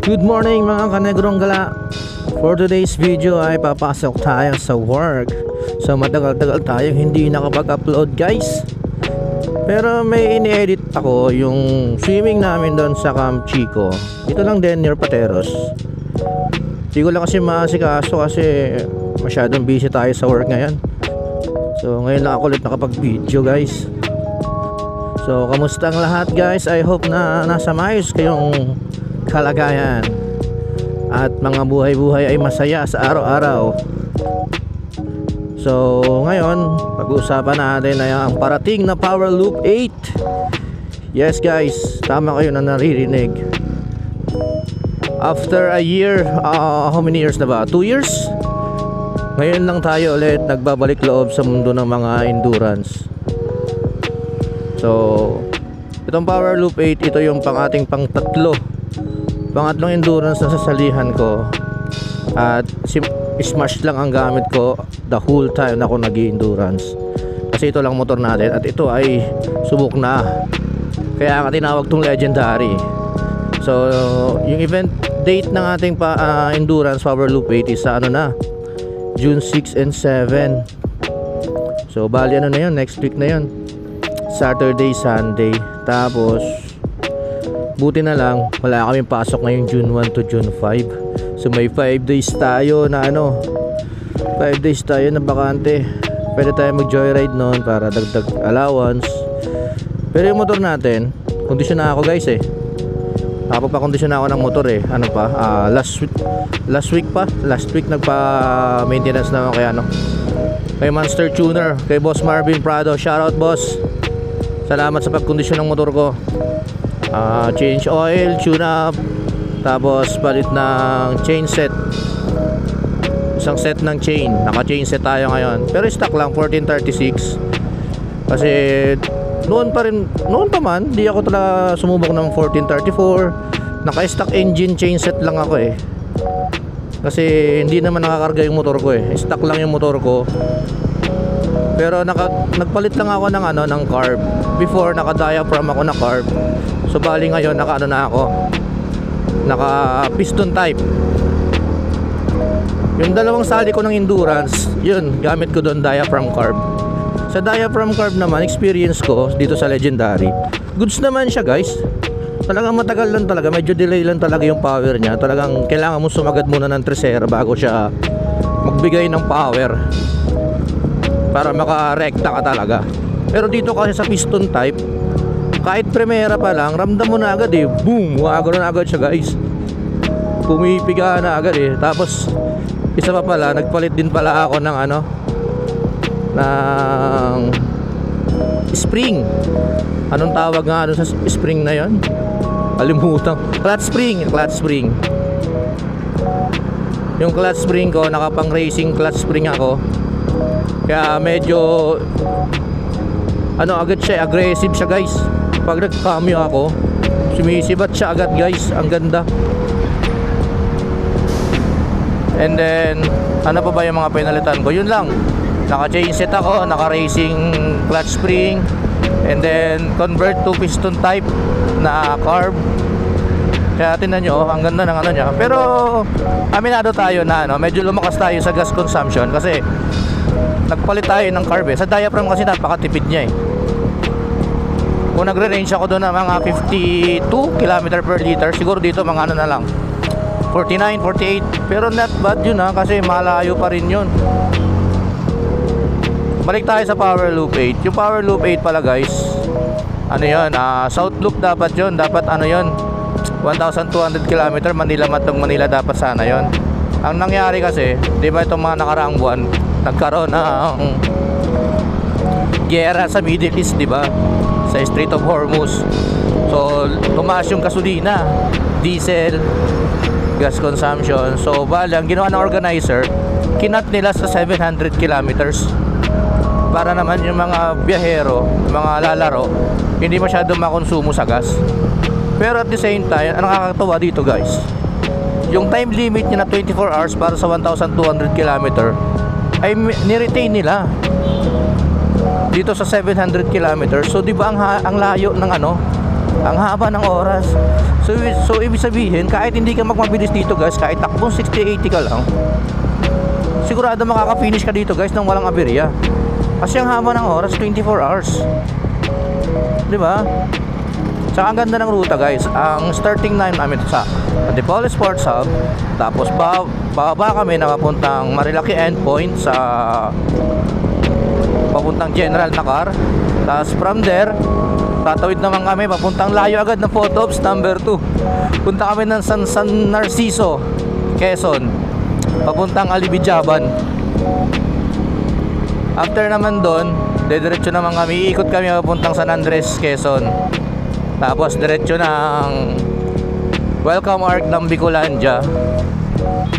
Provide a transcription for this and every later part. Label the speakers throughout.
Speaker 1: Good morning mga kanegrong gala. For today's video ay papasok tayo sa work. So matagal-tagal tayong hindi nakapag-upload guys. Pero may ini-edit ako yung swimming namin doon sa Camp Chico. Ito lang din near Pateros. Hindi ko lang kasi maasikaso kasi masyadong busy tayo sa work ngayon. So ngayon lang ako ulit nakapag-video guys. So kamusta ang lahat guys? I hope na nasa maayos kayong kalagayan at mga buhay-buhay ay masaya sa araw-araw. So ngayon pag-uusapan natin ay ang parating na Power Loop 8. Yes guys, tama kayo na naririnig. After a year, how many years na ba? 2 years? Ngayon lang tayo ulit nagbabalik loob sa mundo ng mga endurance. So itong Power Loop 8, ito yung pangating pangatlong endurance na sasalihan ko. At smash lang ang gamit ko the whole time na ako nag-endurance. Kasi ito lang motor natin at ito ay subok na. Kaya nga tinawag tong legendary. So yung event date ng ating endurance Power Loop 8 is sa June 6 and 7. So bali na yun, next week na yun, Saturday, Sunday. Tapos buti na lang wala kaming pasok ngayong June 1 to June 5. So may 5 days tayo na 5 days tayo na bakante. Pwede tayo mag joyride noon para dagdag allowance. Pero yung motor natin, kondisyon na ako guys nakapagpa-kondisyon na ako ng motor last week nagpa-maintenance na ako kay Monster Tuner, kay Boss Marvin Prado. Shoutout boss, salamat sa pagkondisyon ng motor ko. Change oil, tune up, tapos palit ng chain set, isang set ng chain. Naka chain set tayo ngayon, pero stock lang 1436. Kasi noon pa man di ako talaga sumubok ng 1434. Naka stock engine chain set lang ako kasi hindi naman nakakarga yung motor ko stock lang yung motor ko. Pero nagpalit lang ako ng carb. Before naka-diaphragm ako na carb. So bali ngayon naka piston type. Yung dalawang sali ko ng endurance, yun gamit ko doon diaphragm carb. Sa diaphragm carb naman, experience ko dito sa legendary, goods naman siya guys. Talagang matagal lang talaga, medyo delay lang talaga yung power niya. Talagang kailangan mo sumagad muna ng tresera bago siya magbigay ng power para makarekta ka talaga. Pero dito kasi sa piston type, kahit primera pa lang, ramdam mo na agad boom, wagano na agad siya guys. Pumipiga na agad Tapos isa pa pala, nagpalit din pala ako ng ng spring. Anong tawag nga sa spring na yon? Kalimutan. Clutch spring. Yung clutch spring ko, nakapang racing clutch spring ako. Kaya medyo agad siya, aggressive siya guys. Pag nag-cameo ako, sumisibat siya agad guys. Ang ganda. And then ano pa ba yung mga pinalitan ko? Yun lang. Naka-chain set ako, naka-racing clutch spring, and then convert to piston type na carb. Kaya tingnan nyo, ang ganda ng niya. Pero aminado tayo na medyo lumakas tayo sa gas consumption kasi nagpalit tayo ng carb Sa diaphragm kasi napakatipid niya Kung nagre-range ako doon ng mga 52 km per liter, siguro dito mga na lang 49, 48. Pero not bad yun kasi malayo pa rin yun. Balik tayo sa Power Loop 8. Yung Power Loop 8 pala guys, South Loop dapat yun. Dapat 1,200 km, Manila Matong Manila dapat sana yun. Ang nangyari kasi, di ba itong mga nakaraang buwan, nagkaroon ng giyera sa Middle East, di ba? Sa Strait of Hormuz. So tumaas yung gasolina, diesel, gas consumption. So bali ang ginawa ng organizer, kinat nila sa 700 kilometers para naman yung mga biyahero, mga lalaro, hindi masyadong makonsumo sa gas. Pero at the same time, ang nakakatawa dito guys, yung time limit niya na 24 hours para sa 1,200 km ay ni-retain nila dito sa 700 km. So di ba ang layo ng ang haba ng oras. So ibig sabihin, kahit hindi ka magmabilis dito guys, kahit takbong 60-80 ka lang, sigurado makaka-finish ka dito guys nang walang aberya. Kasi ang haba ng oras, 24 hours. Di ba? Tsaka ang ganda ng ruta guys. Ang starting time namin sa Antipolo Sports Hub, tapos bababa kami na papuntang Marilaki Endpoint sa papuntang General na car. Tapos from there, tatawid naman kami papuntang layo agad ng Photo Ops number 2. Punta kami ng San Narciso, Quezon, papuntang Alibijaban. After naman doon, diretso naman kami, iikot kami papuntang San Andres, Quezon. Tapos diretso ng Welcome Arc ng Bicolandia.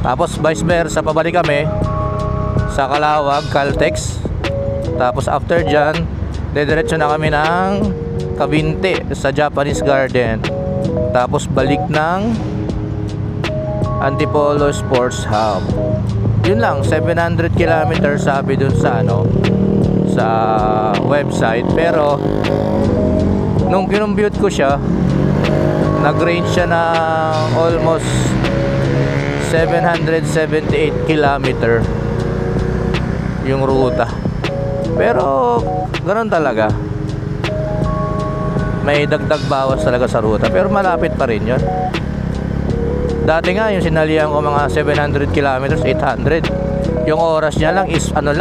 Speaker 1: Tapos vice versa, pabalik kami sa Calawag, Caltex. Tapos after dyan, diretso na kami ng Cavite sa Japanese Garden. Tapos balik ng Antipolo Sports Hub. Yun lang, 700 kilometers sabi dun sa sa website. Pero nung kinumpute ko siya, nag-range siya ng almost 778 kilometer yung ruta. Pero ganoon talaga, may dagdag bawas talaga sa ruta, pero malapit pa rin yun. Dati nga yung sinalihan ko mga 700 kilometers, 800. Yung oras niya lang is 17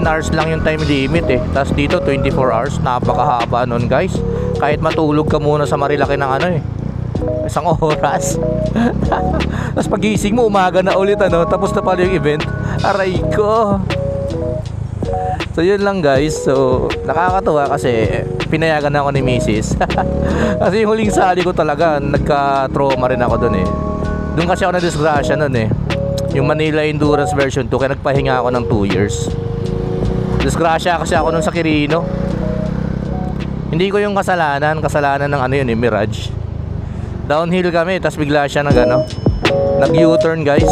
Speaker 1: hours lang yung time limit eh. Tapos dito 24 hours, napakahaba nun guys. Kahit matulog ka muna sa Marilaki ng isang oras. Tapos pagising mo, umaga na ulit tapos na pala yung event. Aray ko. So yun lang guys. So nakakatuwa kasi pinayagan na ako ni Mrs. Kasi yung huling sali ko talaga, nagka-trauma rin ako dun eh. Doon kasi ako na-disgrasya nun eh. Yung Manila Endurance version 2, kaya nagpahinga ako ng 2 years. Disgrasya kasi ako nun sa Quirino. Hindi ko yung kasalanan ng yun eh, Mirage. Downhill kami, tas bigla siya nag U-turn guys.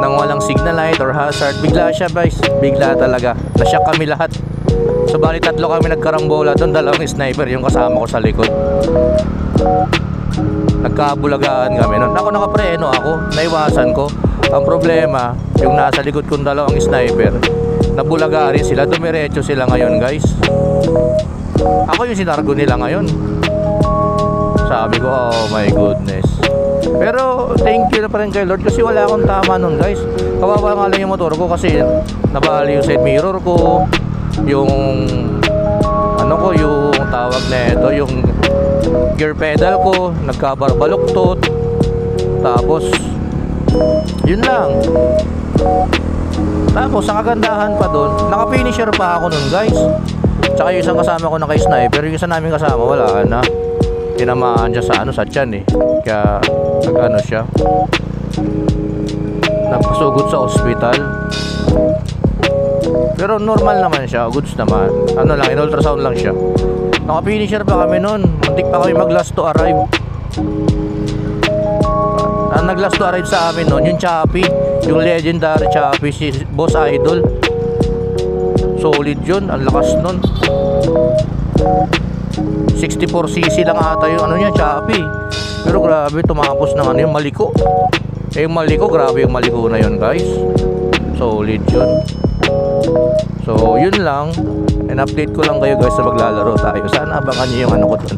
Speaker 1: Nang walang signal light or hazard, bigla siya guys. Bigla talaga, nasyak kami lahat. So bali 3 kami nagkarambola doon, 2 sniper yung kasama ko sa likod. Nagkabulagaan kami nun. Ako nakapreno ako, naiwasan ko. Ang problema, yung nasa likod kong 2 sniper, nabulagaan rin sila, dumiretso sila ngayon guys. Ako yung sinargo nila ngayon. Sabi ko, oh my goodness. Pero thank you na pa rin kay Lord kasi wala akong tama nun guys. Kawawa nga lang yung motor ko kasi nabali yung side mirror ko, yung yung tawag na ito, yung gear pedal ko nagkabarbaluktot. Tapos yun lang. Tapos ang kagandahan pa doon, naka-finisher pa ako nun guys. Tsaka yung isang kasama ko naka-sniper, yung isa namin kasama wala na, tinamaan siya sa tiyan eh. Kaya siya, nagpasugod sa ospital. Pero normal naman siya, goods naman. Lang, in ultrasound lang siya. Naka-finisher pa kami nun. Muntik pa kami mag-last to arrive. Ang nag-last to arrive sa amin nun, yung Chappy, yung legendary Chappy, si Boss Idol. Solid yun, ang lakas nun. 64cc lang ata yung niya, Chappy. Pero grabe, tumapos ng yung Maliko. Yung Maliko, grabe yung Maliko na yun guys. Solid yun. So yun lang, in-update ko lang kayo guys sa maglalaro tayo. Sana abangan nyo yung ko dun,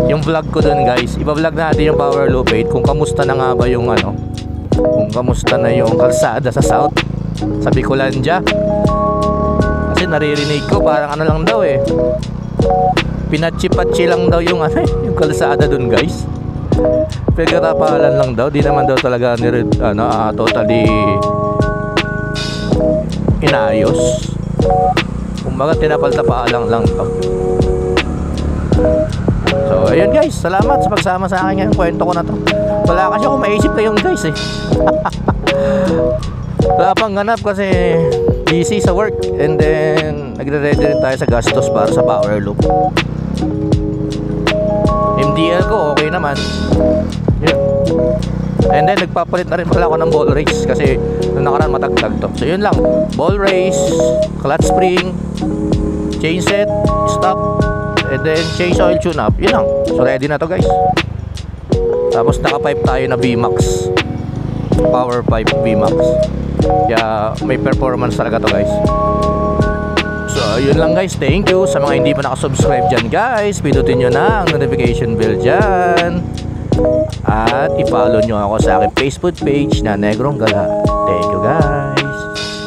Speaker 1: yung vlog ko dun guys. Iba-vlog natin yung Power Loop 8, kung kamusta na nga ba yung kung kamusta na yung kalsada sa South, sa Bicolandia. Kasi naririnig ko parang lang daw eh, pinatsi-patsi lang daw yung yung kalsada dun guys. Pagkatapalan lang daw, di naman daw talaga totally inayos. Kumbaga tinapal-tapalang lang to. So ayun guys, salamat sa pagsama sa akin ngayong kwento ko na to. Wala kasi ako maisip na yun guys eh. Wala pang ganap kasi busy sa work, and then nagre-ready rin tayo sa gastos para sa Power Loop. MDL ko okay naman. Yun. And then nagpapalit na rin pala ako ng ball race kasi nung nakaraan matagtag to. So yun lang, ball race, clutch spring, chain set, stop, and then change oil tune up. Yun lang. So ready na to guys. Tapos naka-pipe tayo na VMAX, power pipe VMAX. Kaya may performance talaga to guys. So yun lang guys. Thank you sa mga hindi pa nakasubscribe dyan guys. Pindutin nyo na ang notification bell dyan. At i-follow nyo ako sa aking Facebook page na Negrong Gala. Thank you guys.